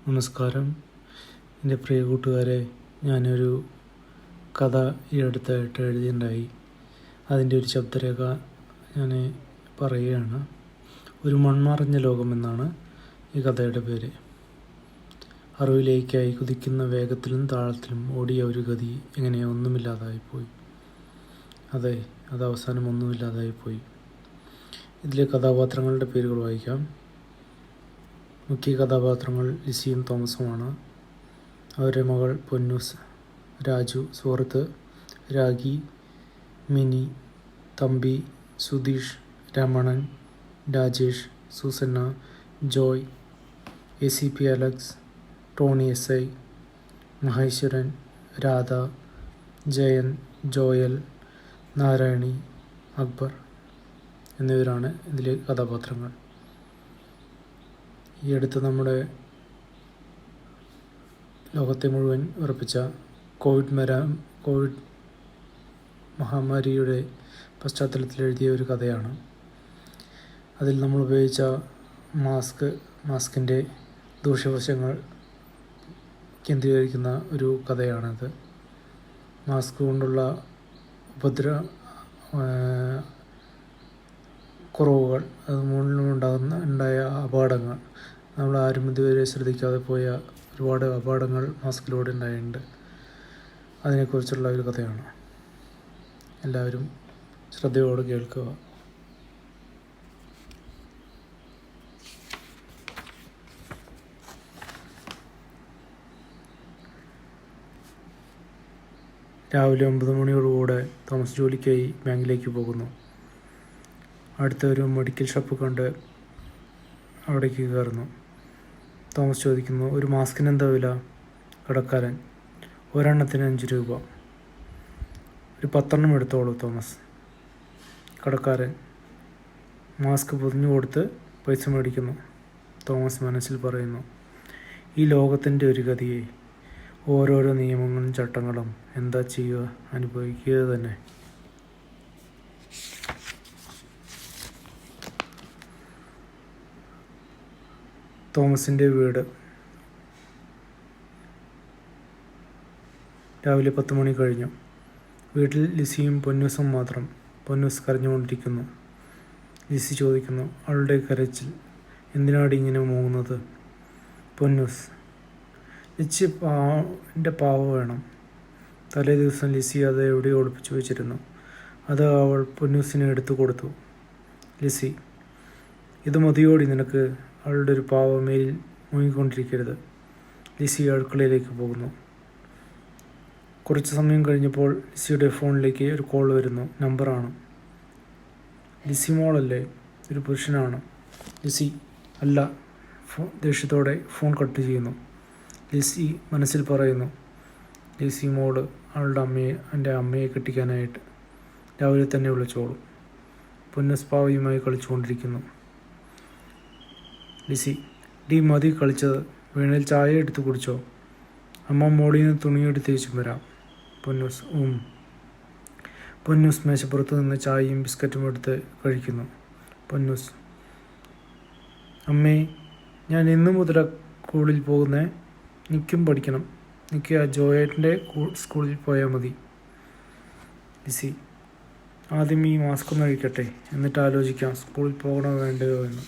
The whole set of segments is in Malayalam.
നമസ്കാരം. എൻ്റെ പ്രിയ കൂട്ടുകാരെ, ഞാനൊരു കഥ ഈ അടുത്തായിട്ട് എഴുതിയിട്ടുണ്ടായി. അതിൻ്റെ ഒരു ശബ്ദരേഖ ഞാൻ പറയുകയാണ്. ഒരു മൺമറഞ്ഞ ലോകം എന്നാണ് ഈ കഥയുടെ പേര്. അറിവിലേക്കായി കുതിക്കുന്ന വേഗത്തിലും താളത്തിലും ഓടിയ ഒരു ഗതി എങ്ങനെയോ ഒന്നുമില്ലാതായിപ്പോയി. അതെ, അത് അവസാനം ഒന്നുമില്ലാതായിപ്പോയി. ഇതിലെ കഥാപാത്രങ്ങളുടെ പേരുകൾ വായിക്കാം. മുഖ്യ കഥാപാത്രങ്ങൾ ലിസിയും തോമസുമാണ്. അവരുടെ മകൾ പൊന്നൂസ്, രാജു, സുഹൃത്ത് Ragi, Mini, Thampi, Sudheesh, Ramanan, Rajesh, Susanna, Joy, ACP Alex, Tony SI, Maheshwaran, Radha, Jayan, Joel, Narayani, Akbar എന്നിവരാണ് ഇതിലെ കഥാപാത്രങ്ങൾ. ഈ അടുത്ത് നമ്മുടെ ലോകത്തെ മുഴുവൻ ഉറപ്പിച്ച കോവിഡ് മഹാമാരിയുടെ പശ്ചാത്തലത്തിൽ എഴുതിയ ഒരു കഥയാണ്. അതിൽ നമ്മൾ ഉപയോഗിച്ച മാസ്കിൻ്റെ ദൂഷ്യവശങ്ങൾ കേന്ദ്രീകരിക്കുന്ന ഒരു കഥയാണിത്. മാസ്ക് കൊണ്ടുള്ള കുറവുകൾ, ഉണ്ടായ അപകടങ്ങൾ, നമ്മൾ ആരും ഇതുവരെ ശ്രദ്ധിക്കാതെ പോയ ഒരുപാട് അപകടങ്ങൾ മാസ്കിലൂടെ ഉണ്ടായിട്ടുണ്ട്. അതിനെക്കുറിച്ചുള്ള ഒരു കഥയാണ്. എല്ലാവരും ശ്രദ്ധയോടെ കേൾക്കുക. രാവിലെ 9 മണിയോടുകൂടെ തോമസ് ജോലിക്കായി ബാങ്കിലേക്ക് പോകുന്നു. അടുത്ത ഒരു മെഡിക്കൽ ഷോപ്പ് കണ്ട് അവിടേക്ക് കയറുന്നു. തോമസ് ചോദിക്കുന്നു, ഒരു മാസ്കിന് എന്താ വില? കടക്കാരൻ, ഒരെണ്ണത്തിന് 5 രൂപ. ഒരു 10 എണ്ണം എടുത്തോളൂ തോമസ്. കടക്കാരൻ മാസ്ക് പൊതിഞ്ഞു കൊടുത്ത് പൈസ മേടിക്കുന്നു. തോമസ് മനസ്സിൽ പറയുന്നു, ഈ ലോകത്തിൻ്റെ ഒരു ഗതിയെ, ഓരോരോ നിയമങ്ങളും ചട്ടങ്ങളും, എന്താ ചെയ്യുക, അനുഭവിക്കുക തന്നെ. തോമസിൻ്റെ വീട്. രാവിലെ 10 മണി കഴിഞ്ഞു. വീട്ടിൽ ലിസിയും പൊന്നൂസും മാത്രം. പൊന്നൂസ് കരഞ്ഞുകൊണ്ടിരിക്കുന്നു. ലിസി ചോദിക്കുന്നു, അവളുടെ കരച്ചിൽ എന്തിനാടി ഇങ്ങനെ മൂങ്ങുന്നത്? പൊന്നൂസ്, ലിച്ചി എൻ്റെ പാവ വേണം. തലേ ദിവസം ലിസി അത് എവിടെയോ ഒളിപ്പിച്ചു വെച്ചിരുന്നു. അത് അവൾ പൊന്നൂസിന് എടുത്തു കൊടുത്തു. ലിസി, ഇത് മതിയോടി നിനക്ക്? അവളുടെ ഒരു പാവമേലിൽ മുങ്ങിക്കൊണ്ടിരിക്കരുത്. ലിസി അടുക്കളയിലേക്ക് പോകുന്നു. കുറച്ച് സമയം കഴിഞ്ഞപ്പോൾ ലിസിയുടെ ഫോണിലേക്ക് ഒരു കോൾ വരുന്നു. നമ്പറാണ്. ലിസി മോളല്ലേ? ഒരു പുരുഷനാണ്. ലിസി, അല്ല. ദേഷ്യത്തോടെ ഫോൺ കട്ട് ചെയ്യുന്നു. ലിസി മനസ്സിൽ പറയുന്നു, ലിസി മോള് എൻ്റെ അമ്മയെ കെട്ടിക്കാനായിട്ട് രാവിലെ തന്നെ വിളിച്ചോളും. പൊന്നൂസ് പാവയുമായി കളിച്ചുകൊണ്ടിരിക്കുന്നു. ലിസി, ഡി മതി കളിച്ചത്, വേണേൽ ചായ എടുത്ത് കുടിച്ചോ? അമ്മ മോളിൽ നിന്ന് തുണിയെടുത്ത് തേച്ചും വരാം. പൊന്നൂസ്, പൊന്നൂസ് മേശപ്പുറത്ത് നിന്ന് ചായയും ബിസ്ക്കറ്റും എടുത്ത് കഴിക്കുന്നു. പൊന്നൂസ്, അമ്മേ, ഞാൻ ഇന്നു മുതൽ സ്കൂളിൽ പോകുന്നേ. എനിക്കും പഠിക്കണം. എനിക്ക് ആ ജോയേട്ടൻ്റെ സ്കൂളിൽ പോയാൽ മതി. ലിസി, ആദ്യം ഈ മാസ്ക് ഒന്ന് കഴിക്കട്ടെ, എന്നിട്ട് ആലോചിക്കാം സ്കൂളിൽ പോകണോ വേണ്ടയോ എന്ന്.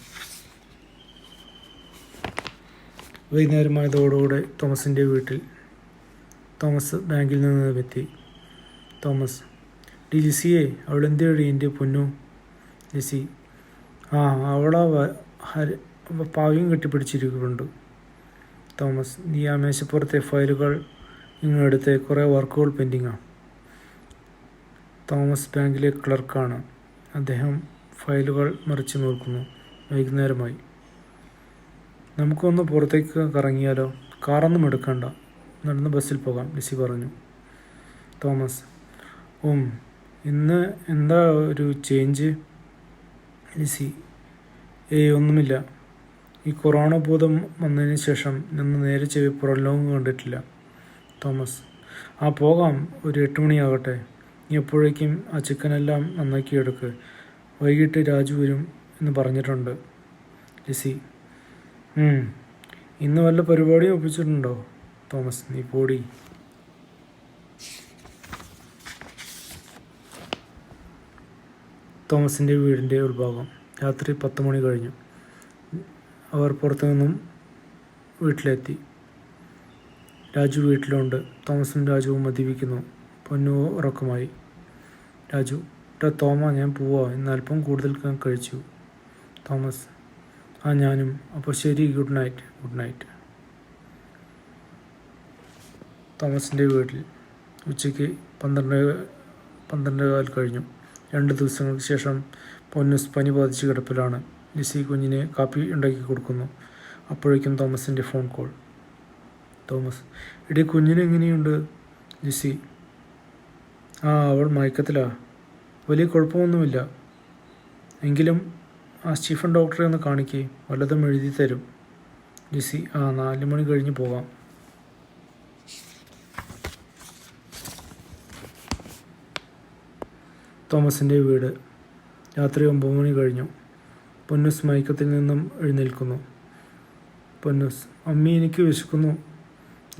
വൈകുന്നേരമായതോടുകൂടെ തോമസിൻ്റെ വീട്ടിൽ. തോമസ് ബാങ്കിൽ നിന്ന് എത്തി. തോമസ്, ഡി ലിസിയെ, അവളെന്തിയടി എൻ്റെ പൊന്നു? ലിസി, അവളാ പാവയും കെട്ടിപ്പിടിച്ചിരിക്കുന്നുണ്ട്. തോമസ്, നീ ആ മേശപ്പുറത്തെ ഫയലുകൾ ഇങ്ങെടുത്ത്, കുറേ വർക്കുകൾ പെൻഡിങ്ങാണ്. തോമസ് ബാങ്കിലെ ക്ലർക്കാണ്. അദ്ദേഹം ഫയലുകൾ മറിച്ച് നോക്കുന്നു. വൈകുന്നേരമായി. നമുക്കൊന്ന് പുറത്തേക്ക് കറങ്ങിയാലോ? കാറൊന്നും എടുക്കണ്ട, നടന്ന് ബസ്സിൽ പോകാം, ലിസി പറഞ്ഞു. തോമസ്, ഇന്ന് എന്താ ഒരു ചേഞ്ച്? ലിസി, ഒന്നുമില്ല. ഈ കൊറോണ ഭൂതം വന്നതിന് ശേഷം നിന്ന് നേരെ ചെവി പുറംലോകം കണ്ടിട്ടില്ല. തോമസ്, പോകാം, ഒരു 8 മണിയാകട്ടെ. നീ എപ്പോഴേക്കും ആ ചിക്കനെല്ലാം നന്നാക്കിയെടുക്ക്. വൈകിട്ട് രാജു വരും എന്ന് പറഞ്ഞിട്ടുണ്ട്. ലിസി, ഇന്ന് വല്ല പരിപാടിയും ഒപ്പിച്ചിട്ടുണ്ടോ തോമസ്? നീ പോടി. തോമസിൻ്റെ വീടിൻ്റെ ഉൾഭാഗം. രാത്രി 10 മണി കഴിഞ്ഞു. അവർ പുറത്തു നിന്നും വീട്ടിലെത്തി. രാജു വീട്ടിലുണ്ട്. തോമസും രാജുവും മദ്യപിക്കുന്നു. പൊന്നു ഉറക്കമായി. രാജു: തോമ, ഞാൻ പോവാ, ഇന്ന് അല്പം കൂടുതൽ കഴിച്ചു. തോമസ്: ഞാനും. അപ്പോൾ ശരി, ഗുഡ് നൈറ്റ്. Good night. തോമസിൻ്റെ വീട്ടിൽ. ഉച്ചയ്ക്ക് 12:15 കഴിഞ്ഞു. 2 ദിവസങ്ങൾക്ക് ശേഷം പൊന്നൂസ് പനി ബാധിച്ച് കിടപ്പിലാണ്. ലിസി കുഞ്ഞിന് കാപ്പി ഉണ്ടാക്കി കൊടുക്കുന്നു. അപ്പോഴേക്കും തോമസിൻ്റെ ഫോൺ കോൾ. തോമസ്: എടി, കുഞ്ഞിന് എങ്ങനെയുണ്ട്? ലിസി: അവൾ മയക്കത്തിലാ. വലിയ കുഴപ്പമൊന്നുമില്ല. എങ്കിലും സ്റ്റീഫൻ ഡോക്ടറെ ഒന്ന് കാണിക്കേ, വല്ലതും എഴുതി തരും. ലിസി: 4 മണി കഴിഞ്ഞ് പോകാം. തോമസിൻ്റെ വീട്. രാത്രി 9 മണി കഴിഞ്ഞു. പൊന്നൂസ് മയക്കത്തിൽ നിന്നും എഴുന്നേൽക്കുന്നു. പൊന്നൂസ്: അമ്മി, എനിക്ക് വിശക്കുന്നു.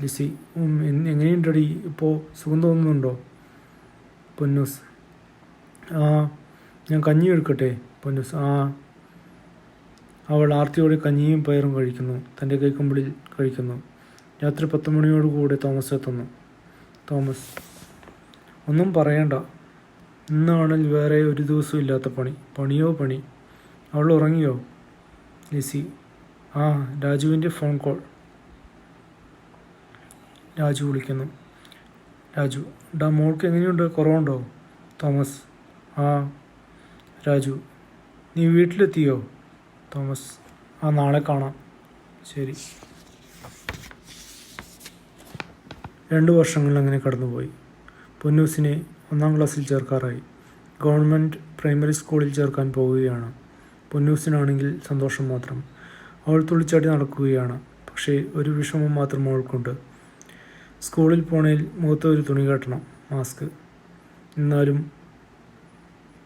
ലിസി: എങ്ങനെയുണ്ടടി ഇപ്പോൾ? സുഖം തോന്നുന്നുണ്ടോ? പൊന്നൂസ്: ഞാൻ കഞ്ഞി എടുക്കട്ടെ? പൊന്നൂസ്: അവൾ ആർത്തിയോടെ കഞ്ഞിയും പയറും കഴിക്കുന്നു. തൻ്റെ കൈക്കുമ്പിളിൽ കഴിക്കുന്നു. രാത്രി 10 മണിയോടുകൂടെ തോമസ് എത്തുന്നു. തോമസ്: ഒന്നും പറയണ്ട. ഇന്നാണിൽ വേറെ ഒരു ദിവസവും ഇല്ലാത്ത പണി. പണിയോ പണി. അവൾ ഉറങ്ങിയോ? ലിസി: രാജുവിൻ്റെ ഫോൺ കോൾ. രാജു വിളിക്കുന്നു. രാജു: മോൾക്ക് എങ്ങനെയുണ്ട്? കുറവുണ്ടോ? തോമസ്: രാജു: നീ വീട്ടിലെത്തിയോ? തോമസ്: നാളെ കാണാം. ശരി. 2 വർഷങ്ങൾ അങ്ങനെ കടന്നുപോയി. പൊന്നൂസിനെ 1-ാം ക്ലാസ്സിൽ ചേർക്കാറായി. ഗവൺമെൻറ് പ്രൈമറി സ്കൂളിൽ ചേർക്കാൻ പോവുകയാണ്. പൊന്നൂസിനാണെങ്കിൽ സന്തോഷം മാത്രം. അവൾ തുള്ളിച്ചാടി നടക്കുകയാണ്. പക്ഷേ ഒരു വിഷമം മാത്രം അവൾക്കുണ്ട്. സ്കൂളിൽ പോണേൽ മുഖത്ത് ഒരു തുണി കെട്ടണം, മാസ്ക്. എന്നാലും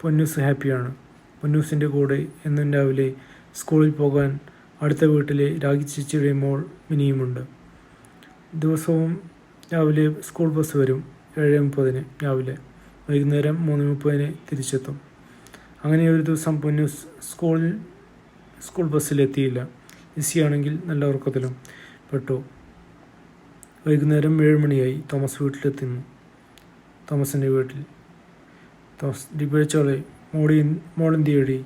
പൊന്നൂസ് ഹാപ്പിയാണ്. പൊന്നൂസിൻ്റെ കൂടെ എന്നും രാവിലെ സ്കൂളിൽ പോകാൻ അടുത്ത വീട്ടിലെ രാഗി ചേച്ചിയുടെ മോൾ മിനിയുമുണ്ട്. ദിവസവും രാവിലെ സ്കൂൾ ബസ് വരും. 7:30 രാവിലെ. വൈകുന്നേരം 3:30 തിരിച്ചെത്തും. അങ്ങനെ ഒരു ദിവസം പൊന്നൂസ് സ്കൂൾ ബസ്സിലെത്തിയില്ല. ലിസിയാണെങ്കിൽ നല്ല ഉറക്കത്തിലും പെട്ടു. വൈകുന്നേരം 7 മണിയായി. തോമസ് വീട്ടിലെത്തുന്നു. തോമസിൻ്റെ വീട്ടിൽ. തോമസ്: ഡിബേച്ചോളെ, മോളെന്തിയടി?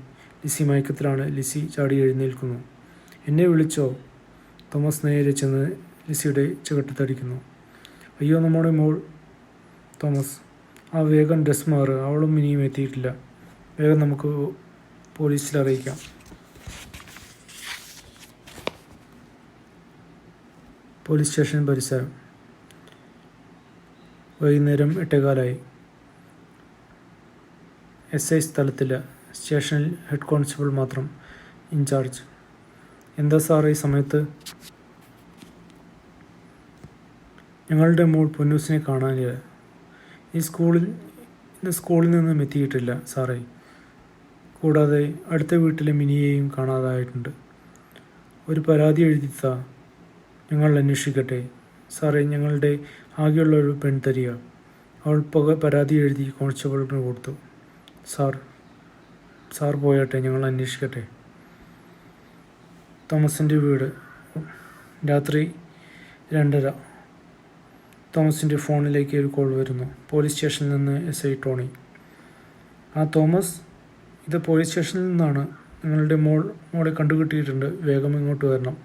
ലിസി മയക്കത്തിലാണ്. ലിസി ചാടി എഴുന്നേൽക്കുന്നു. എന്നെ വിളിച്ചോ? തോമസ് നേരെ ചെന്ന് ലിസിയുടെ ചുവട്ടത്തടിക്കുന്നു. അയ്യോ, നമ്മുടെ മോൾ. തോമസ്: വേഗം ഡ്രസ് മാറ്. അവളും ഇനിയും എത്തിയിട്ടില്ല. വേഗം നമുക്ക് പോലീസിൽ അറിയിക്കാം. പോലീസ് സ്റ്റേഷൻ പരിസരം. വൈകുന്നേരം 8:15. SI സ്ഥലത്തില്ല. സ്റ്റേഷനിൽ ഹെഡ് കോൺസ്റ്റബിൾ മാത്രം ഇൻചാർജ്. എന്താ സാറേ ഈ സമയത്ത്? ഞങ്ങളുടെ മോൾ പൊന്നൂസിനെ കാണാനില്ല. ഇന്ന് സ്കൂളിൽ നിന്നും എത്തിയിട്ടില്ല സാറേ. കൂടാതെ അടുത്ത വീട്ടിലെ മിനിയെയും കാണാതായിട്ടുണ്ട്. ഒരു പരാതി എഴുതിത്താ, ഞങ്ങൾ അന്വേഷിക്കട്ടെ. സാറേ, ഞങ്ങളുടെ ആകെയുള്ള ഒരു പെൺതരിക. അവൾ പരാതി എഴുതി കോൺസ്റ്റബിളിന് കൊടുത്തു. സാർ പോയട്ടെ, ഞങ്ങൾ അന്വേഷിക്കട്ടെ. തോമസിൻ്റെ വീട്. രാത്രി 2:30. തോമസിൻ്റെ ഫോണിലേക്ക് ഒരു കോൾ വരുന്നു. പോലീസ് സ്റ്റേഷനിൽ നിന്ന് SI ടോണി. തോമസ്, ഇത് പോലീസ് സ്റ്റേഷനിൽ നിന്നാണ്. നിങ്ങളുടെ മോളെ കണ്ടുകിട്ടിയിട്ടുണ്ട്. വേഗം ഇങ്ങോട്ട് വരണം.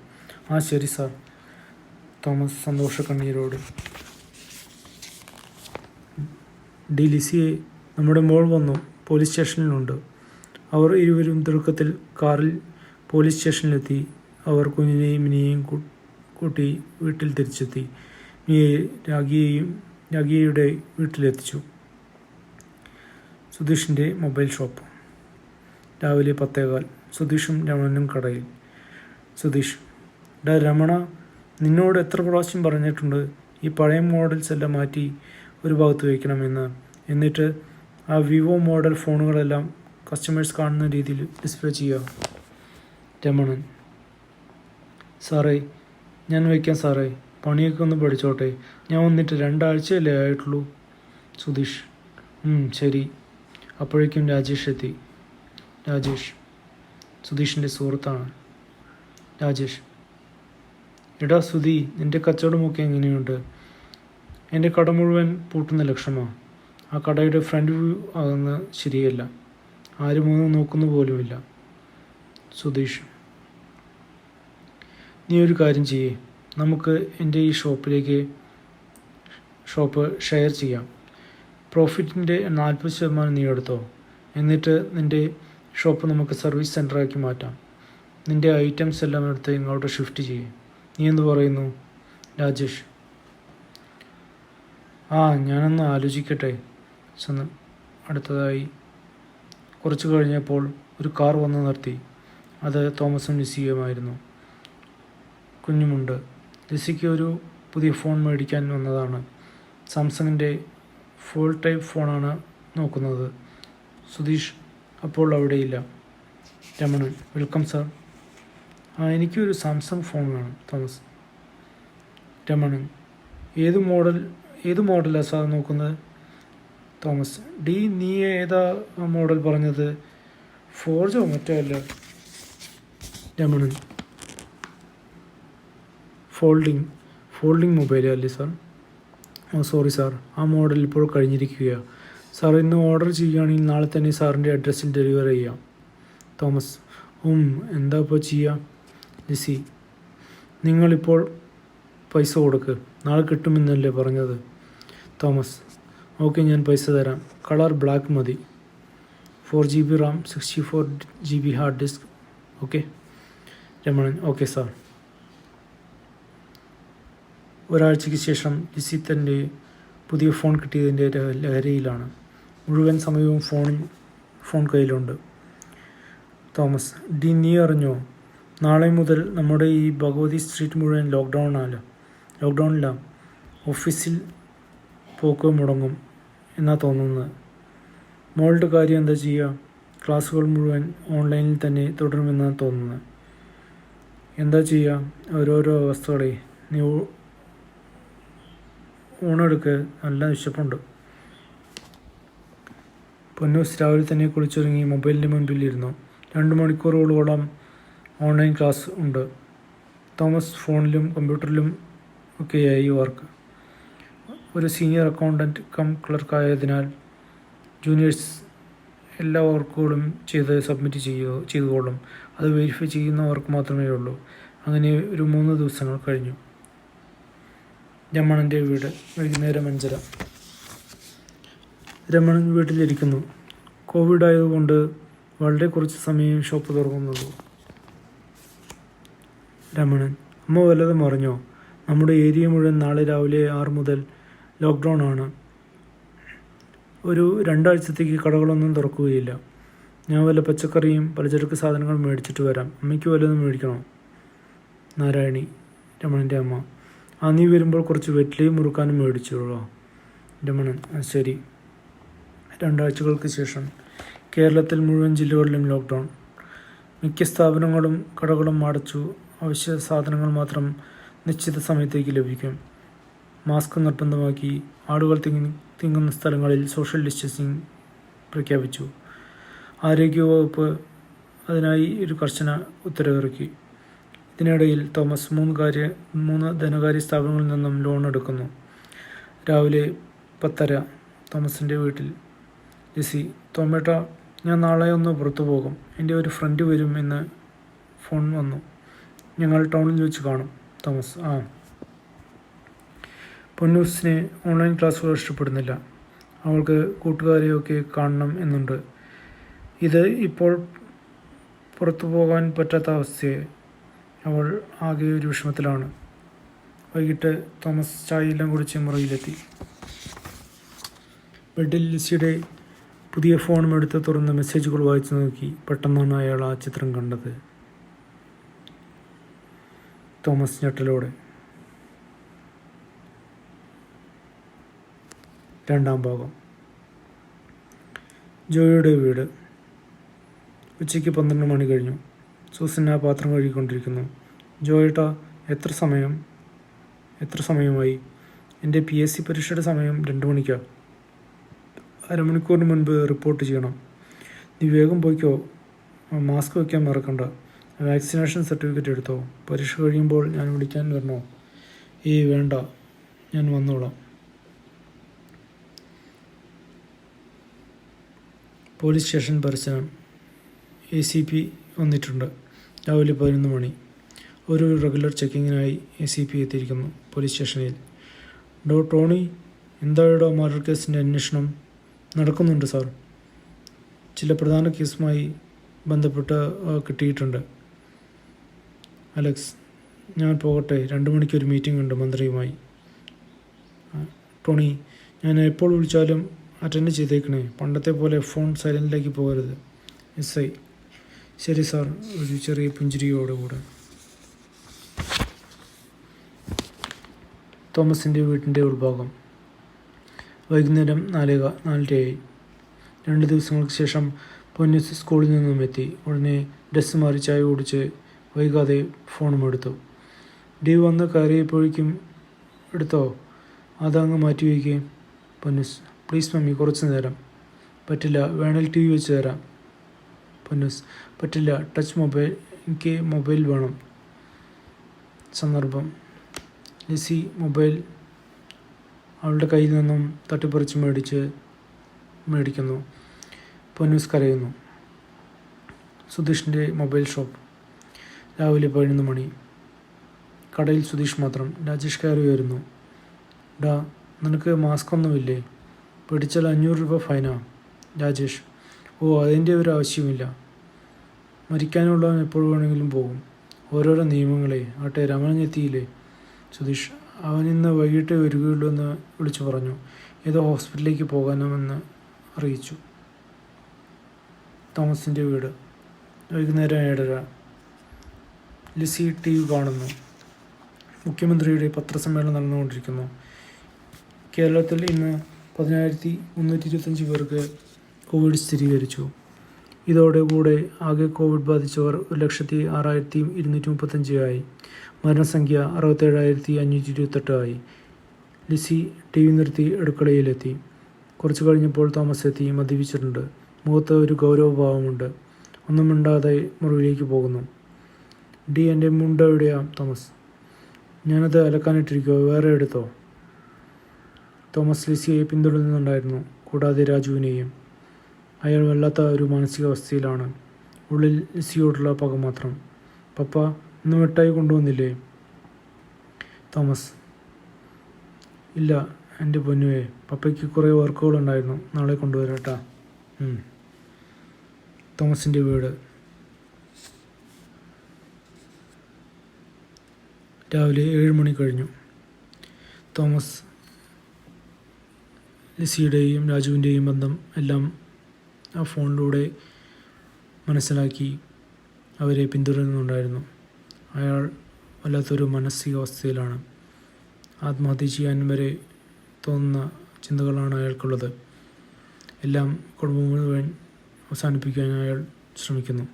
ശരി സാർ. തോമസ് സന്തോഷ കണ്ണീരോട്. ലിസിയെ, നമ്മുടെ മോൾ വന്നു. പോലീസ് സ്റ്റേഷനിലുണ്ട്. അവർ ഇരുവരും തിടുക്കത്തിൽ കാറിൽ പോലീസ് സ്റ്റേഷനിലെത്തി. അവർ കുഞ്ഞിനെയും മിനിയെയും കൂട്ടി വീട്ടിൽ തിരിച്ചെത്തി. മിനിയെ രാഗിയയുടെ വീട്ടിലെത്തിച്ചു. സുധീഷിൻ്റെ മൊബൈൽ ഷോപ്പ്. രാവിലെ 10:15. സുധീഷും രമണനും കടയിൽ. സുധീഷ്: രമണ, നിന്നോട് എത്ര പ്രാവശ്യം പറഞ്ഞിട്ടുണ്ട് ഈ പഴയ മോഡൽസ് എല്ലാം മാറ്റി ഒരു ഭാഗത്ത് വയ്ക്കണമെന്ന്. എന്നിട്ട് വിവോ മോഡൽ ഫോണുകളെല്ലാം കസ്റ്റമേഴ്സ് കാണുന്ന രീതിയിൽ ഡിസ്പ്ലേ ചെയ്യുക. രമണൻ: സാറേ, ഞാൻ വയ്ക്കാം സാറേ, പണിയൊക്കെ ഒന്ന് പഠിച്ചോട്ടെ. ഞാൻ വന്നിട്ട് 2 ആഴ്ചയല്ലേ ആയിട്ടുള്ളൂ. സുധീഷ്: ശരി. അപ്പോഴേക്കും രാജേഷ് എത്തി. രാജേഷ് സുധീഷിൻ്റെ സുഹൃത്താണ്. രാജേഷ്: എടാ സുധി, നിൻ്റെ കച്ചവടമൊക്കെ എങ്ങനെയുണ്ട്? എൻ്റെ കട മുഴുവൻ പൂട്ടുന്ന ലക്ഷണമാണ്. ആ കടയുടെ ഫ്രണ്ട് വ്യൂ ആകുന്ന ശരിയല്ല. ആരും ഒന്ന് നോക്കുന്ന പോലുമില്ല. സുധീഷ്: നീ ഒരു കാര്യം ചെയ്യേ, നമുക്ക് എൻ്റെ ഈ ഷോപ്പ് ഷെയർ ചെയ്യാം. പ്രോഫിറ്റിൻ്റെ 40% നീ എടുത്തോ. എന്നിട്ട് നിൻ്റെ ഷോപ്പ് നമുക്ക് സർവീസ് സെൻ്ററാക്കി മാറ്റാം. നിൻ്റെ ഐറ്റംസ് എല്ലാം എടുത്ത് ഇങ്ങോട്ട് ഷിഫ്റ്റ് ചെയ്യേ. നീ എന്ത് പറയുന്നു? രാജേഷ്: ഞാനൊന്ന് ആലോചിക്കട്ടെ. അടുത്തതായി കുറച്ച് കഴിഞ്ഞപ്പോൾ ഒരു കാർ വന്ന് നിർത്തി. അത് തോമസും ലിസിയുമായിരുന്നു. കുഞ്ഞുമുണ്ട്. ലിസിക്ക് ഒരു പുതിയ ഫോൺ മേടിക്കാൻ വന്നതാണ്. സാംസങ്ങിൻ്റെ ഫോൾഡ് ടൈപ്പ് ഫോണാണ് നോക്കുന്നത്. സുധീഷ് അപ്പോൾ അവിടെയില്ല. Ramanan: welcome sir. എനിക്കൊരു സാംസങ് ഫോൺ വേണം തോമസ്. രമണൻ: ഏത് മോഡലാണ് സാർ നോക്കുന്നത്? തോമസ്: നീ ഏതാ മോഡൽ പറഞ്ഞത്? 4G മറ്റോ അല്ല. രമണൻ: ഫോൾഡിംഗ് മൊബൈൽ അല്ലേ സാർ? സോറി സാർ, ആ മോഡൽ ഇപ്പോൾ കഴിഞ്ഞിരിക്കുകയാണ്. സാർ ഇന്ന് ഓർഡർ ചെയ്യുകയാണെങ്കിൽ നാളെ തന്നെ സാറിൻ്റെ അഡ്രസ്സിൽ ഡെലിവറി ചെയ്യാം. തോമസ്: എന്താ ഇപ്പോൾ ചെയ്യുക? ലിസി: നിങ്ങളിപ്പോൾ പൈസ കൊടുക്ക്, നാളെ കിട്ടുമെന്നല്ലേ പറഞ്ഞത്? തോമസ്: ഓക്കെ, ഞാൻ പൈസ തരാം. കളർ ബ്ലാക്ക് മതി. 4GB RAM, 64GB hard disk. Okay. Ramanan: okay sir. ഒരാഴ്ചയ്ക്ക് ശേഷം ലിസി തൻ്റെ പുതിയ ഫോൺ കിട്ടിയതിൻ്റെ ലഹരിയിലാണ്. മുഴുവൻ സമയവും ഫോൺ കയ്യിലുണ്ട്. തോമസ്: നീ അറിഞ്ഞോ, നാളെ മുതൽ നമ്മുടെ ഈ ഭഗവതി സ്ട്രീറ്റ് മുഴുവൻ ലോക്ക്ഡൗണിലാണ്. ഓഫീസിൽ പോക്ക് മുടങ്ങും എന്നാ തോന്നുന്നത്. മോളുടെ കാര്യം എന്താ ചെയ്യുക? ക്ലാസ്സുകൾ മുഴുവൻ ഓൺലൈനിൽ തന്നെ തുടരുമെന്നാണ് തോന്നുന്നത്. എന്താ ചെയ്യുക? ഓരോരോ അവസ്ഥകളെ. നീ ഊണെടുക്ക്, നല്ല വിശപ്പുണ്ട്. പൊന്നൂസ് രാവിലെ തന്നെ കുളിച്ചൊരുങ്ങി മൊബൈലിൻ്റെ മുൻപിലിരുന്നു. 2 മണിക്കൂറുകളോളം ഓൺലൈൻ ക്ലാസ് ഉണ്ട്. തോമസ് ഫോണിലും കമ്പ്യൂട്ടറിലും ഒക്കെയായി വർക്ക്. ഒരു സീനിയർ അക്കൗണ്ടൻറ്റ് ക്ലർക്കായതിനാൽ ജൂനിയേഴ്സ് എല്ലാ വർക്കുകളും സബ്മിറ്റ് ചെയ്തുകൊള്ളും. അത് വെരിഫൈ ചെയ്യുന്ന വർക്ക് മാത്രമേ ഉള്ളൂ. അങ്ങനെ ഒരു 3 ദിവസങ്ങൾ കഴിഞ്ഞു. രമണൻ്റെ വീട്. വൈകുന്നേരം 5:30. രമണൻ വീട്ടിലിരിക്കുന്നു. കോവിഡ് ആയതുകൊണ്ട് വളരെ കുറച്ച് സമയം ഷോപ്പ് തുറക്കുന്നുള്ളൂ. രമണൻ: അമ്മ വല്ലതും അറിഞ്ഞോ? നമ്മുടെ ഏരിയ മുഴുവൻ നാളെ രാവിലെ 6 മുതൽ ലോക്ക്ഡൗൺ ആണ്. ഒരു 2 ആഴ്ചത്തേക്ക് കടകളൊന്നും തുറക്കുകയില്ല. ഞാൻ വല്ല പച്ചക്കറിയും പലചരക്ക് സാധനങ്ങളും മേടിച്ചിട്ട് വരാം. അമ്മയ്ക്ക് വല്ലതും മേടിക്കണോ? നാരായണി, രമണൻ്റെ അമ്മ: നീ വരുമ്പോൾ കുറച്ച് വെറ്റിലയും മുറുക്കാനും മേടിച്ചോളൂ. രമണൻ: ശരി. 2 ആഴ്ചകൾക്ക് ശേഷം കേരളത്തിൽ മുഴുവൻ ജില്ലകളിലും ലോക്ക്ഡൗൺ. മിക്ക സ്ഥാപനങ്ങളും കടകളും അടച്ചു. അവശ്യ സാധനങ്ങൾ മാത്രം നിശ്ചിത സമയത്തേക്ക് ലഭിക്കും. മാസ്ക് നിർബന്ധമാക്കി. ആളുകൾ തിങ്ങുന്ന സ്ഥലങ്ങളിൽ സോഷ്യൽ ഡിസ്റ്റൻസിങ് പ്രഖ്യാപിച്ചു. ആരോഗ്യവകുപ്പ് അതിനായി ഒരു കർശന ഉത്തരവിറക്കി. ഇതിനിടയിൽ തോമസ് 3 ധനകാര്യ സ്ഥാപനങ്ങളിൽ നിന്നും ലോൺ എടുക്കുന്നു. രാവിലെ 10:30. തോമസിൻ്റെ വീട്ടിൽ. ലിസി: തോമേട്ടാ, ഞാൻ നാളെ ഒന്ന് പുറത്തു പോകും. എൻ്റെ ഒരു ഫ്രണ്ട് വരും എന്ന് ഫോൺ വന്നു. ഞങ്ങൾ ടൗണിൽ വെച്ച് കാണും. തോമസ്: പൊന്നൂസിന് ഓൺലൈൻ ക്ലാസ്സുകൾ ഇഷ്ടപ്പെടുന്നില്ല. അവൾക്ക് കൂട്ടുകാരെയൊക്കെ കാണണം എന്നുണ്ട്. ഇത് ഇപ്പോൾ പുറത്തു പോകാൻ പറ്റാത്ത അവസ്ഥയെ. അവൾ ആകെ ഒരു വിഷമത്തിലാണ്. വൈകിട്ട് തോമസ് ചായയെല്ലാം കുടിച്ച് മുറിയിലെത്തി. ബെഡിൽ ലിസിയുടെ പുതിയ ഫോണും എടുത്ത് തുറന്ന് മെസ്സേജുകൾ വായിച്ചു നോക്കി. പെട്ടെന്നാണ് അയാൾ ആ ചിത്രം കണ്ടത്. തോമസ് ഞെട്ടലോടെ. 2-ാം ഭാഗം. ജോയിയുടെ വീട്. ഉച്ചയ്ക്ക് 12 മണി കഴിഞ്ഞു. സൂസൻ ആ പാത്രം കഴുകിക്കൊണ്ടിരിക്കുന്നു. ജോയേട്ടാ, എത്ര സമയമായി? എൻ്റെ PSC പരീക്ഷയുടെ സമയം 2 മണിക്കാണ്. അരമണിക്കൂറിന് മുൻപ് റിപ്പോർട്ട് ചെയ്യണം. നീ വേഗം പോയിക്കോ. മാസ്ക് വയ്ക്കാൻ മറക്കണ്ട. വാക്സിനേഷൻ സർട്ടിഫിക്കറ്റ് എടുത്തോ. പരീക്ഷ കഴിയുമ്പോൾ ഞാൻ വിളിക്കാൻ വരണോ? വേണ്ട, ഞാൻ വന്നോളാം. പോലീസ് സ്റ്റേഷൻ പരിസരം. ACP വന്നിട്ടുണ്ട്. രാവിലെ 11 മണി. ഒരു റെഗുലർ ചെക്കിങ്ങിനായി ACP എത്തിയിരിക്കുന്നു പോലീസ് സ്റ്റേഷനിൽ. ടോണി, എന്തായിടോ മർഡർ കേസിൻ്റെ അന്വേഷണം? നടക്കുന്നുണ്ട് സാർ. ചില പ്രധാന കേസുമായി ബന്ധപ്പെട്ട് കിട്ടിയിട്ടുണ്ട്. അലക്സ്, ഞാൻ പോകട്ടെ. 2 മണിക്ക് ഒരു മീറ്റിംഗ് ഉണ്ട് മന്ത്രിയുമായി. ടോണി, ഞാൻ എപ്പോൾ വിളിച്ചാലും അറ്റൻഡ് ചെയ്തേക്കണേ. പണ്ടത്തെ പോലെ ഫോൺ സൈലൻറ്റിലേക്ക് പോകരുത്. SI, ശരി സാർ. ഒരു ചെറിയ പുഞ്ചിരിയോടുകൂടെ തോമസിൻ്റെ വീട്ടിൻ്റെ ഉൾഭാഗം. വൈകുന്നേരം 4:30ആയി. 2 ദിവസങ്ങൾക്ക് ശേഷം പൊന്നൂസ് സ്കൂളിൽ നിന്നും എത്തി. ഉടനെ ഡ്രസ്സ് മാറി ചായ കുടിച്ച് വൈകാതെ ഫോണും എടുത്തു. ഡീവ് വന്ന് കയറിയപ്പോഴേക്കും എടുത്തോ? അതങ്ങ് മാറ്റി വയ്ക്കേ. പൊന്നൂസ്, പ്ലീസ് മമ്മി, കുറച്ച് നേരം. പറ്റില്ല, വേണേൽ TV വെച്ച് തരാം. പൊന്നൂസ്, പറ്റില്ല, ടച്ച് മൊബൈൽ, എനിക്ക് മൊബൈൽ വേണം. സന്ദർഭം. ലിസി മൊബൈൽ അവളുടെ കയ്യിൽ നിന്നും തട്ടിപ്പറിച്ച് മേടിക്കുന്നു. പൊന്നൂസ് കരയുന്നു. സുധീഷിൻ്റെ മൊബൈൽ ഷോപ്പ്. രാവിലെ 11 മണി. കടയിൽ സുധീഷ് മാത്രം. രാജേഷ് കയറി വരുന്നു. നിനക്ക് മാസ്ക് ഒന്നുമില്ലേ? പിടിച്ചാൽ 500 രൂപ ഫൈനാ. രാജേഷ്, അതിൻ്റെ ഒരു ആവശ്യമില്ല. മരിക്കാനുള്ളവൻ എപ്പോൾ വേണമെങ്കിലും പോകും. ഓരോരോ നിയമങ്ങളെ. ആട്ടെ, രമണൻ എത്തിയില്ലേ? സുധീഷ്, അവൻ ഇന്ന് വൈകിട്ട് വരികയുള്ളൂ എന്ന് വിളിച്ചു പറഞ്ഞു. ഏതോ ഹോസ്പിറ്റലിലേക്ക് പോകാമെന്ന് അറിയിച്ചു. തോമസിൻ്റെ വീട്. വൈകുന്നേരം 7:30. ലിസി TV കാണുന്നു. മുഖ്യമന്ത്രിയുടെ പത്രസമ്മേളനം നടന്നുകൊണ്ടിരിക്കുന്നു. കേരളത്തിൽ ഇന്ന് 10,325 പേർക്ക് കോവിഡ് സ്ഥിരീകരിച്ചു. ഇതോടുകൂടെ ആകെ കോവിഡ് ബാധിച്ചവർ 1,06,235 ആയി. മരണസംഖ്യ 67,528 ആയി. ലിസി TV നിർത്തി അടുക്കളയിലെത്തി. കുറച്ച് കഴിഞ്ഞപ്പോൾ തോമസ് എത്തി. മദ്യപിച്ചിട്ടുണ്ട്. മുഖത്ത് ഒരു ഗൗരവഭാവമുണ്ട്. ഒന്നും മിണ്ടാതെ മുറിവിലേക്ക് പോകുന്നു. എൻ്റെ മുണ്ട് എവിടെയാ തോമസ്? ഞാനത് അലക്കാനിട്ടിരിക്കുമോ, വേറെ എടുത്തോ? തോമസ് ലിസിയെ പിന്തുടരുന്നുണ്ടായിരുന്നു, കൂടാതെ രാജുവിനെയും. അയാൾ വല്ലാത്ത ഒരു മാനസികാവസ്ഥയിലാണ്. ഉള്ളിൽ ലിസിയോടുള്ള പക മാത്രം. പപ്പ, ഇന്ന് മിഠായി കൊണ്ടുവന്നില്ലേ? തോമസ്, ഇല്ല എൻ്റെ പൊന്നുവേ, പപ്പയ്ക്ക് കുറേ വർക്കുകളുണ്ടായിരുന്നു, നാളെ കൊണ്ടുവരാട്ടാ. തോമസിൻ്റെ വീട്. രാവിലെ 7 മണി കഴിഞ്ഞു. തോമസ് ലിസിയുടെയും രാജുവിൻ്റെയും ബന്ധം എല്ലാം ആ ഫോണിലൂടെ മനസ്സിലാക്കി അവരെ പിന്തുടരുന്നുണ്ടായിരുന്നു. അയാൾ വല്ലാത്തൊരു മാനസികാവസ്ഥയിലാണ്. ആത്മഹത്യ ചെയ്യാൻ വരെ തോന്നുന്ന ചിന്തകളാണ് അയാൾക്കുള്ളത്. എല്ലാം കുടുംബം മുഴുവൻ അവസാനിപ്പിക്കാൻ അയാൾ ശ്രമിക്കുന്നു.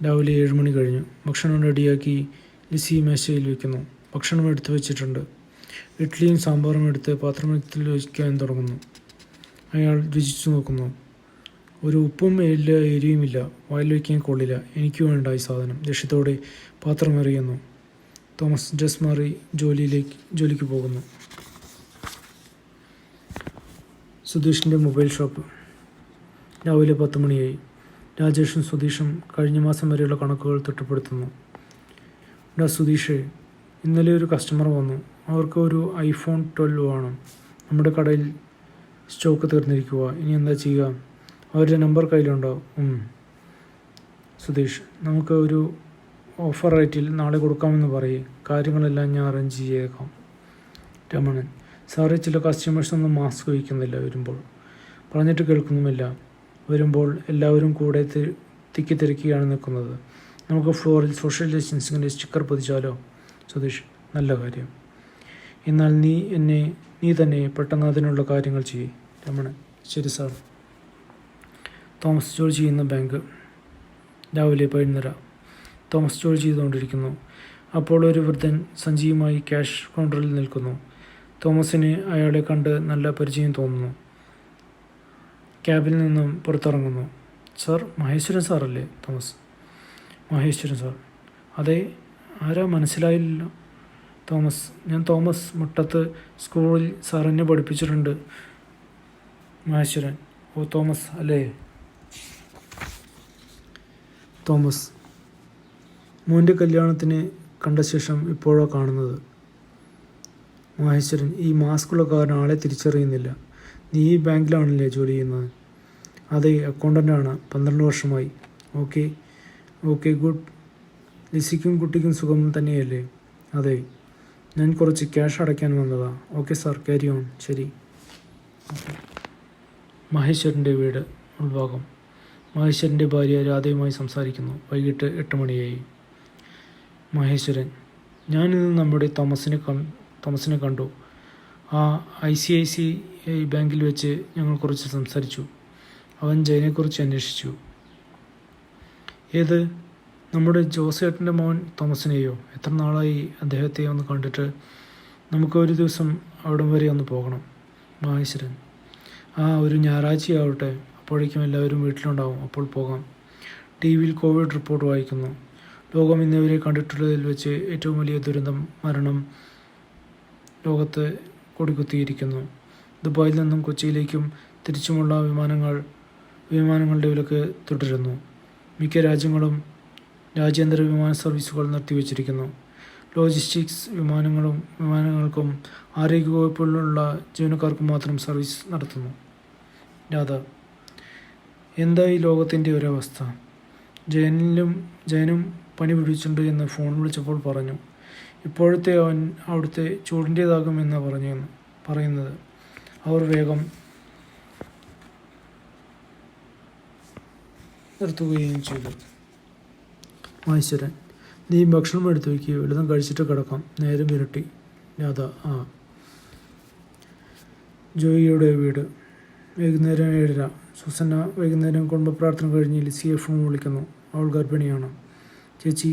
രാവിലെ 7 മണി കഴിഞ്ഞു. ഭക്ഷണം റെഡിയാക്കി ലിസി മേശയിൽ വയ്ക്കുന്നു. ഭക്ഷണം എടുത്തു വച്ചിട്ടുണ്ട്. ഇഡ്ഡലിയും സാമ്പാറും എടുത്ത് പാത്രത്തിൽ വയ്ക്കാൻ തുടങ്ങുന്നു. അയാൾ രുചിച്ചു നോക്കുന്നു. ഒരു ഉപ്പും ഇല്ല, എരിയുമില്ല. വായിൽ വയ്ക്കാൻ കൊള്ളില്ല. എനിക്ക് വേണ്ട ഈ സാധനം. ദേഷ്യത്തോടെ പാത്രം എറിയുന്നു. തോമസ് ഡ്രസ് മാറി ജോലിക്ക് പോകുന്നു. സുധീഷിൻ്റെ മൊബൈൽ ഷോപ്പ്. രാവിലെ 10 മണിയായി. രാജേഷും സുധീഷും കഴിഞ്ഞ മാസം വരെയുള്ള കണക്കുകൾ തിട്ടപ്പെടുത്തുന്നു. സുധീഷേ, ഇന്നലെ ഒരു കസ്റ്റമർ വന്നു. അവർക്ക് ഒരു iPhone 12 വേണം. നമ്മുടെ കടയിൽ സ്റ്റോക്ക് തീർന്നിരിക്കുക. ഇനി എന്താ ചെയ്യുക? അവരുടെ നമ്പർ കയ്യിലുണ്ടോ? സുധീഷ്, നമുക്ക് ഒരു ഓഫർ റേറ്റിൽ നാളെ കൊടുക്കാമെന്ന് പറയും. കാര്യങ്ങളെല്ലാം ഞാൻ അറേഞ്ച് ചെയ്തേക്കാം. രമണൻ, സാറേ, ചില കസ്റ്റമേഴ്സൊന്നും മാസ്ക് വയ്ക്കുന്നില്ല വരുമ്പോൾ. പറഞ്ഞിട്ട് കേൾക്കുന്നുമില്ല. വരുമ്പോൾ എല്ലാവരും കൂടെ തിക്കി തിരക്കിയാണ് നിൽക്കുന്നത്. നമുക്ക് ഫ്ലോറിൽ സോഷ്യൽ ഡിസ്റ്റൻസിങ്ങിൻ്റെ സ്റ്റിക്കർ പതിച്ചാലോ? സുധീഷ്, നല്ല കാര്യം. എന്നാൽ നീ തന്നെ പെട്ടെന്ന് അതിനുള്ള കാര്യങ്ങൾ ചെയ്യേ. രമണൻ, ശരി സാർ. തോമസ് ജോലി ചെയ്യുന്ന ബാങ്ക്. രാവിലെ 11:30. തോമസ് ജോലി ചെയ്തുകൊണ്ടിരിക്കുന്നു. അപ്പോൾ ഒരു വൃദ്ധൻ സഞ്ചിയുമായി ക്യാഷ് കൗണ്ടറിൽ നിൽക്കുന്നു. തോമസിന് അയാളെ കണ്ട് നല്ല പരിചയം തോന്നുന്നു. ക്യാബിൽ നിന്നും പുറത്തിറങ്ങുന്നു. സാർ, മഹേശ്വരൻ സാറല്ലേ? തോമസ്. മഹേശ്വരൻ സാർ. അതെ, ആരാ മനസ്സിലായില്ലല്ലോ? തോമസ്. ഞാൻ തോമസ്, മുട്ടത്ത് സ്കൂളിൽ സാർ എന്നെ പഠിപ്പിച്ചിട്ടുണ്ട്. മഹേശ്വരൻ. ഓ, തോമസ് അല്ലേ? തോമസ്. മോൻ്റെ കല്യാണത്തിന് കണ്ട ശേഷം ഇപ്പോഴാണ് കാണുന്നത്. മഹേശ്വരൻ. ഈ മാസ്കുള്ള കാരണം ആളെ തിരിച്ചറിയുന്നില്ല. നീ ഈ ബാങ്കിലാണല്ലേ ജോലി ചെയ്യുന്നത്? അതെ, അക്കൗണ്ടൻ്റാണ്. 12 വർഷമായി. Okay okay, good. ലിസിക്കും കുട്ടിക്കും സുഖം തന്നെയല്ലേ? അതെ, ഞാൻ കുറച്ച് ക്യാഷ് അടയ്ക്കാൻ വന്നതാ. Okay sir, carry on. ശരി. മഹേശ്വരൻ്റെ വീട് ഉൾഭാഗം. മഹേശ്വരൻ്റെ ഭാര്യ രാധയുമായി സംസാരിക്കുന്നു. വൈകിട്ട് 8 മണിയായി. മഹേശ്വരൻ. ഞാനിന്ന് നമ്മുടെ തോമസിനെ കണ്ടു. ആ ICICI ബാങ്കിൽ വെച്ച് ഞങ്ങൾ കുറച്ച് സംസാരിച്ചു. അവൻ ജയനെക്കുറിച്ച് അന്വേഷിച്ചു. ഏത്? നമ്മുടെ ജോസേട്ടൻ്റെ മോൻ തോമസിനെയോ? എത്ര നാളായി അദ്ദേഹത്തെ ഒന്ന് കണ്ടിട്ട്. നമുക്ക് ഒരു ദിവസം അവിടം വരെ ഒന്ന് പോകണം. മഹേശ്വരൻ. ഒരു ഞായറാഴ്ചയാവട്ടെ. അപ്പോഴേക്കും എല്ലാവരും വീട്ടിലുണ്ടാവും. അപ്പോൾ പോകാം. TV-യിൽ കോവിഡ് റിപ്പോർട്ട് വായിക്കുന്നു. ലോകം ഇന്നേവരെ കണ്ടിട്ടുള്ളതിൽ വെച്ച് ഏറ്റവും വലിയ ദുരന്തം, മരണം ലോകത്ത് കൊടികുത്തിയിരിക്കുന്നു. ദുബായിൽ നിന്നും കൊച്ചിയിലേക്കും തിരിച്ചുമുള്ള വിമാനങ്ങളുടെ വിലക്ക് തുടരുന്നു. മിക്ക രാജ്യങ്ങളും രാജ്യാന്തര വിമാന സർവീസുകൾ നിർത്തിവച്ചിരിക്കുന്നു. ലോജിസ്റ്റിക്സ് വിമാനങ്ങൾക്കും ആരോഗ്യവകുപ്പിലുള്ള ജീവനക്കാർക്കും മാത്രം സർവീസ് നടത്തുന്നു. രാധ. എന്തായി ലോകത്തിൻ്റെ ഒരവസ്ഥ? ജയനും പനി പിടിച്ചിട്ടുണ്ട് എന്ന് ഫോൺ വിളിച്ചപ്പോൾ പറഞ്ഞു. ഇപ്പോഴത്തെ അവൻ അവിടുത്തെ ചൂടിൻ്റേതാകുമെന്ന് പറയുന്നത്. അവർ വേഗം നിർത്തുകയും ചെയ്തു. മഹേശ്വരൻ. നീ ഭക്ഷണം എടുത്തു വയ്ക്കുക. വലുതും കഴിച്ചിട്ട് കിടക്കാം. നേരം ഇരട്ടി. രാധ. ജോയിയുടെ വീട്. വൈകുന്നേരം 7:30. സുസന്ന വൈകുന്നേരം കുടുംബ പ്രാർത്ഥന കഴിഞ്ഞ് ലിസിയെ ഫോൺ വിളിക്കുന്നു. അവൾ ഗർഭിണിയാണ്. ചേച്ചി,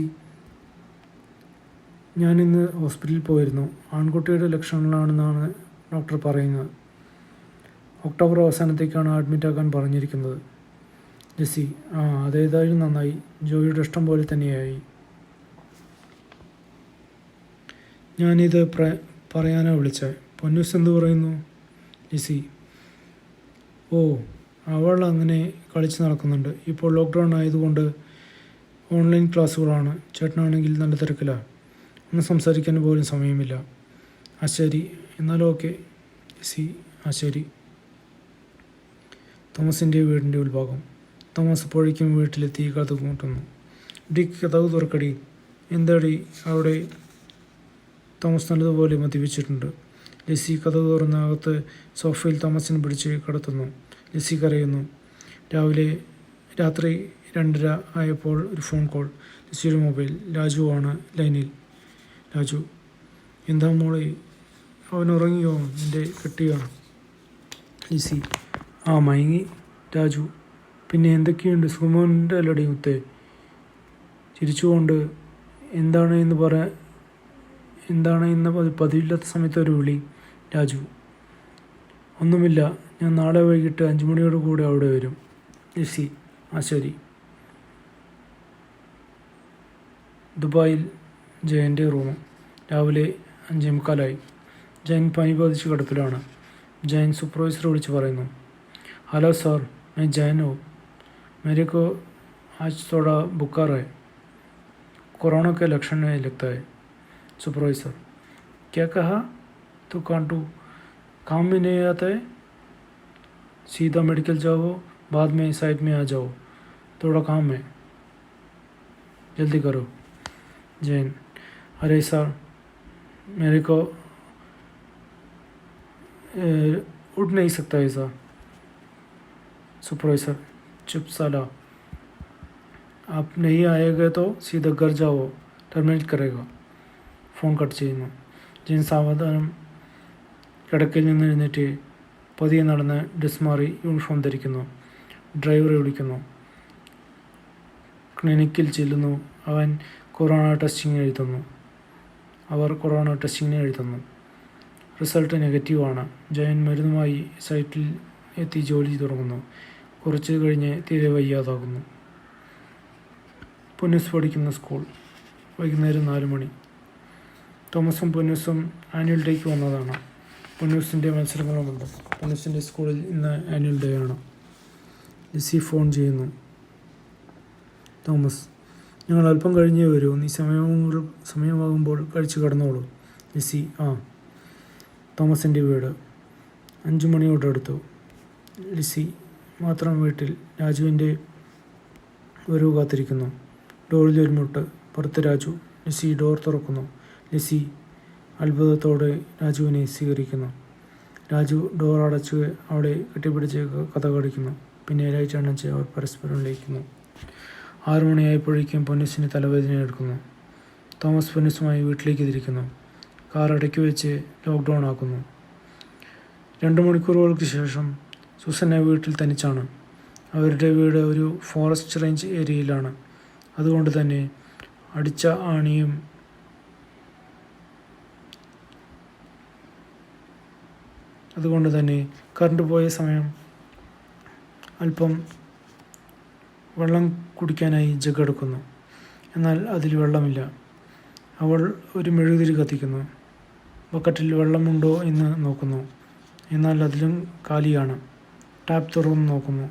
ഞാനിന്ന് ഹോസ്പിറ്റലിൽ പോയിരുന്നു. ആൺകുട്ടിയുടെ ലക്ഷണങ്ങളാണെന്നാണ് ഡോക്ടർ പറയുന്നത്. ഒക്ടോബർ അവസാനത്തേക്കാണ് അഡ്മിറ്റാക്കാൻ പറഞ്ഞിരിക്കുന്നത്. ലിസി. അതേതായാലും നന്നായി. ജോയിയുടെ ഇഷ്ടം പോലെ തന്നെയായി. ഞാനിത് പറയാനാ വിളിച്ചത്. പൊന്നൂസ് എന്ത് പറയുന്നു? ലിസി. അവൾ അങ്ങനെ കളിച്ച് നടക്കുന്നുണ്ട്. ഇപ്പോൾ ലോക്ക്ഡൗൺ ആയതുകൊണ്ട് ഓൺലൈൻ ക്ലാസ്സുകളാണ്. ചേട്ടനാണെങ്കിൽ നല്ല തിരക്കിലാണ്. ഒന്ന് സംസാരിക്കാൻ പോലും സമയമില്ല. ശരി, എന്നാലും ഓക്കെ. ലിസി. ശരി. തോമസിൻ്റെ വീടിൻ്റെ ഉൾഭാഗം. തോമസ് അപ്പോഴേക്കും വീട്ടിലെത്തി കതക് മുട്ടുന്നു. കതക് തുറക്കടി. എന്താടി അവിടെ? തോമസ് നല്ലതുപോലെ മദ്യപിച്ചിട്ടുണ്ട്. ലിസി കതക് തുറന്ന് അകത്ത് സോഫയിൽ തോമസിനെ പിടിച്ച് കിടത്തുന്നു. ലിസി കരയുന്നു. രാത്രി 2:30 ആയപ്പോൾ ഒരു ഫോൺ കോൾ. ലിസിയുടെ മൊബൈൽ. രാജു ആണ് ലൈനിൽ. രാജു. എന്താ മോളെ, അവൻ ഉറങ്ങിയോ? നിൻ്റെ കെട്ടിയാണ്. ലിസി. മയങ്ങി. രാജു. പിന്നെ എന്തൊക്കെയുണ്ട്? സുകുമാരൻ്റെ അല്ലടി മുത്തേ? ചിരിച്ചുകൊണ്ട്. എന്താണ് ഇന്ന് പതിവില്ലാത്ത സമയത്ത് ഒരു വിളി? രാജു. ഒന്നുമില്ല, ഞാൻ നാളെ വൈകിട്ട് 5 മണിയോട് കൂടെ അവിടെ വരും. ലിസി. ശരി. ദുബായിൽ ജയൻ്റെ റൂം. രാവിലെ 5:45. ജയൻ പനി ബാധിച്ച് കിടപ്പിലാണ്. ജയൻ സൂപ്പർവൈസറെ വിളിച്ച് പറയുന്നു. ഹലോ സാർ, मैं जैन हूँ. मेरे को आज थोड़ा बुखार है. कोरोना के लक्षण नहीं लगता है. सुपरवाइजर. क्या कहा? तो कांटू काम में नहीं आता है. सीधा मेडिकल जाओ, बाद में साइड में आ जाओ. थोड़ा काम है, जल्दी करो. जैन. अरे सर, मेरे को उठ नहीं सकता है सर. सुपरवाइजर. चुप साला, आप नहीं आएगा तो सीधा घर जाओ, टर्मिनेट करेगा. ഫോൺ കട്ട് ചെയ്യുന്നു. ജെയിൻ സാവധാനം കിടക്കയിൽ നിന്ന് എഴുന്നേറ്റ് പതിയെ നടന്ന് ഡ്രസ് മാറി യൂണിഫോം ധരിക്കുന്നു. ഡ്രൈവറെ വിളിക്കുന്നു. ക്ലിനിക്കിൽ ചെല്ലുന്നു. അവർ കൊറോണ ടെസ്റ്റിങ്ങിന് എഴുതുന്നു. റിസൾട്ട് നെഗറ്റീവാണ്. ജയൻ മരുന്നുമായി സൈറ്റിൽ എത്തി ജോലി തുടങ്ങുന്നു. കുറച്ച് കഴിഞ്ഞ് തീരെ വയ്യാതാകുന്നു. പൊന്നൂസ് പഠിക്കുന്ന സ്കൂൾ. വൈകുന്നേരം 4 മണി. തോമസും പൊന്നൂസും ആനുവൽ ഡേക്ക് വന്നതാണ്. പൊന്നൂസിൻ്റെ മത്സരങ്ങളുമുണ്ട്. പൊന്നൂസിൻ്റെ സ്കൂളിൽ ഇന്ന് ആനുവൽ ഡേ ആണ്. ലിസി ഫോൺ ചെയ്യുന്നു. തോമസ്: ഞങ്ങൾ അല്പം കഴിഞ്ഞേ വരൂ. നീ സമയമാകുമ്പോൾ കഴിച്ച് കിടന്നോളൂ. ലിസി: ആ. തോമസിൻ്റെ വീട്. 5 മണിയോടടുത്തു. ലിസി മാത്രം വീട്ടിൽ. രാജുവിൻ്റെ വരവ് കാത്തിരിക്കുന്നു. ഡോറിൽ ഒരു മുട്ട്. പുറത്ത് രാജു. ലിസി ഡോർ തുറക്കുന്നു. ലിസി അത്ഭുതത്തോടെ രാജുവിനെ സ്വീകരിക്കുന്നു. രാജു ഡോർ അടച്ച് അവിടെ കെട്ടിപ്പിടിച്ച് കഥ കടിക്കുന്നു. പിന്നെ ലൈറ്റ് അണച്ച് അവർ പരസ്പരം ലയിക്കുന്നു. 6 മണിയായപ്പോഴേക്കും പൊന്നൂസിന് തലവേദന എടുക്കുന്നു. തോമസ് പൊന്നൂസുമായി വീട്ടിലേക്ക് തിരിക്കുന്നു. കാർ ഇടയ്ക്ക് വെച്ച് ലോക്ക്ഡൗൺ ആക്കുന്നു. 2 മണിക്കൂറുകൾക്ക് ശേഷം സുസന്ന വീട്ടിൽ തനിച്ചാണ്. അവരുടെ വീട് ഒരു ഫോറസ്റ്റ് റേഞ്ച് ഏരിയയിലാണ്. അതുകൊണ്ട് തന്നെ അടിച്ച ആണിയും കറണ്ട് പോയ സമയം അല്പം വെള്ളം കുടിക്കാനായി ജഗ് എടുക്കുന്നു. എന്നാൽ അതിൽ വെള്ളമില്ല. അവൾ ഒരു മെഴുകുതിരി കത്തിക്കുന്നു. ബക്കറ്റിൽ വെള്ളമുണ്ടോ എന്ന് നോക്കുന്നു. എന്നാൽ അതിലും കാലിയാണ്. ടാപ്പ് തുറന്ന് നോക്കുന്നു.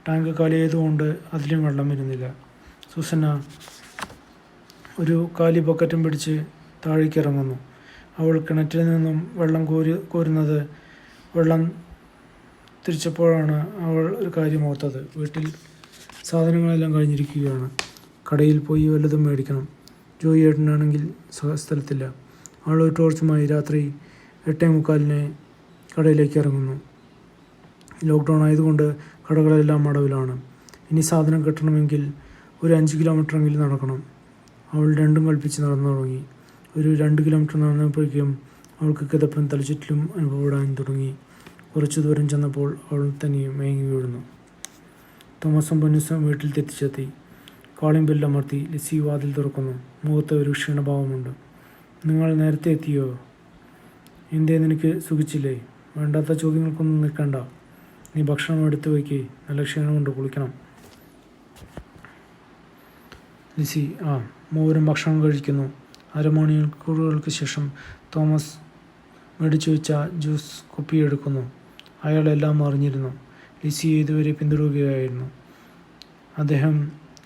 ടാങ്ക് കാലിയായതുകൊണ്ട് അതിലും വെള്ളം വരുന്നില്ല. സുസന്ന ഒരു കാലി ബക്കറ്റും പിടിച്ച് താഴേക്ക് ഇറങ്ങുന്നു. അവൾ കിണറ്റിൽ നിന്നും വെള്ളം കോരുന്നത് വെള്ളം തിരിച്ചപ്പോഴാണ് അവൾ ഒരു കാര്യം ഓർത്തത്. വീട്ടിൽ സാധനങ്ങളെല്ലാം കഴിഞ്ഞിരിക്കുകയാണ്. കടയിൽ പോയി വല്ലതും മേടിക്കണം. ജോയി ഏട്ടനാണെങ്കിൽ സ്ഥലത്തില്ല. അവൾ ഒരു ടോർച്ചുമായി രാത്രി 8:45 കടയിലേക്ക് ഇറങ്ങുന്നു. ലോക്ക്ഡൗൺ ആയതുകൊണ്ട് കടകളെല്ലാം അടവിലാണ്. ഇനി സാധനം കിട്ടണമെങ്കിൽ ഒരു 5 കിലോമീറ്ററെങ്കിലും നടക്കണം. അവൾ രണ്ടും കൽപ്പിച്ച് നടന്നു തുടങ്ങി. ഒരു 2 കിലോമീറ്റർ നടന്നപ്പോഴേക്കും അവൾക്ക് കിതപ്പും തലചുറ്റലും അനുഭവപ്പെടാൻ തുടങ്ങി. കുറച്ചു ദൂരം ചെന്നപ്പോൾ അവൾ തന്നെ മയങ്ങി വീഴുന്നു. തോമസും പൊന്നൂസും വീട്ടിൽ തിരിച്ചെത്തി. കോളിംഗ് ബെൽ അമർത്തി. ലിസി വാതിൽ തുറക്കുന്നു. മുഖത്ത് ഒരു ക്ഷീണഭാവമുണ്ട്. നിങ്ങൾ നേരത്തെ എത്തിയോ? എന്തേ, നിനക്ക് സുഖിച്ചില്ലേ? വേണ്ടാത്ത ചോദ്യങ്ങൾക്കൊന്നും നിൽക്കണ്ട. നീ ഭക്ഷണം എടുത്ത് വയ്ക്കേ. നല്ല ക്ഷീണമുണ്ട്, കുളിക്കണം. ലിസി: ആ. മൂവരും ഭക്ഷണം കഴിക്കുന്നു. 1/2 മണിക്കൂറുകൾക്ക് ശേഷം തോമസ് മേടിച്ചു വെച്ച ജ്യൂസ് കുപ്പിയെടുക്കുന്നു. അയാൾ എല്ലാം അറിഞ്ഞിരുന്നു. ലിസിയെ ഇതുവരെ പിന്തുടരുകയായിരുന്നു. അദ്ദേഹം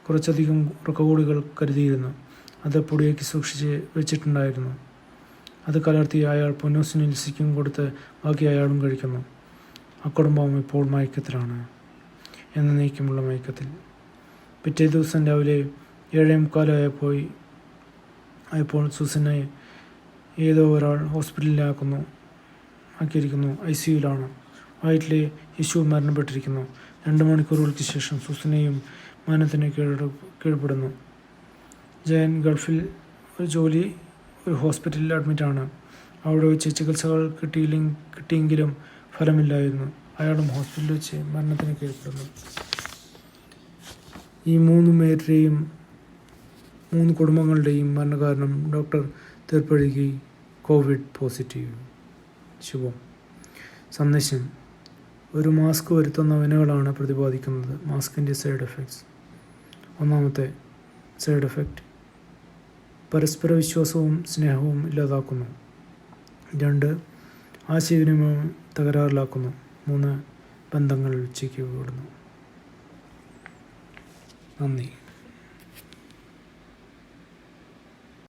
കുറച്ചധികം ഉറക്കഗോളികൾ കരുതിയിരുന്നു. അത് പൊടിയാക്കി സൂക്ഷിച്ച് വെച്ചിട്ടുണ്ടായിരുന്നു. അത് കലർത്തി അയാൾ പൊന്നൂസിനും ലിസിക്കും കൊടുത്ത് ബാക്കി അയാളും കഴിക്കുന്നു. അക്കുടുംബം ഇപ്പോൾ മയക്കത്തിലാണ്. എന്നേക്കുമുള്ള മയക്കത്തിൽ. പിറ്റേ ദിവസം രാവിലെ 7:45 ആയപ്പോൾ സുസന്നയെ ഏതോ ഒരാൾ ആക്കിയിരിക്കുന്നു. ICUവിലാണ്. വയറ്റിലെ യേശു മരണപ്പെട്ടിരിക്കുന്നു. 2 മണിക്കൂറുകൾക്ക് ശേഷം സുസന്നയും മരണത്തിന് കീഴ്പ്പെടുന്നു. ജയൻ ഗൾഫിൽ ഒരു ഹോസ്പിറ്റലിൽ അഡ്മിറ്റാണ്. അവിടെ വെച്ച് ചികിത്സകൾ കിട്ടിയെങ്കിലും ഫലമില്ലായിരുന്നു. അയാളും ഹോസ്പിറ്റലിൽ വെച്ച് മരണത്തിന് കീഴ്പ്പെടുന്നു. ഈ 3 കുടുംബങ്ങളുടെയും മരണകാരണം ഡോക്ടർ തീർപ്പെഴുകി കോവിഡ് പോസിറ്റീവ്. ശുഭം. സന്ദേശം: ഒരു മാസ്ക് വരുത്തുന്ന വിനകളാണ് പ്രതിപാദിക്കുന്നത്. മാസ്കിൻ്റെ സൈഡ് എഫക്ട്സ്. 1-ാമത്തെ സൈഡ് എഫക്റ്റ്: പരസ്പര വിശ്വാസവും സ്നേഹവും ഇല്ലാതാക്കുന്നു. 2, ആശയവിനിമയം തകരാറിലാക്കുന്നു. 3, ബന്ധങ്ങൾ ഉച്ചയ്ക്ക് വിടുന്നു. നന്ദി.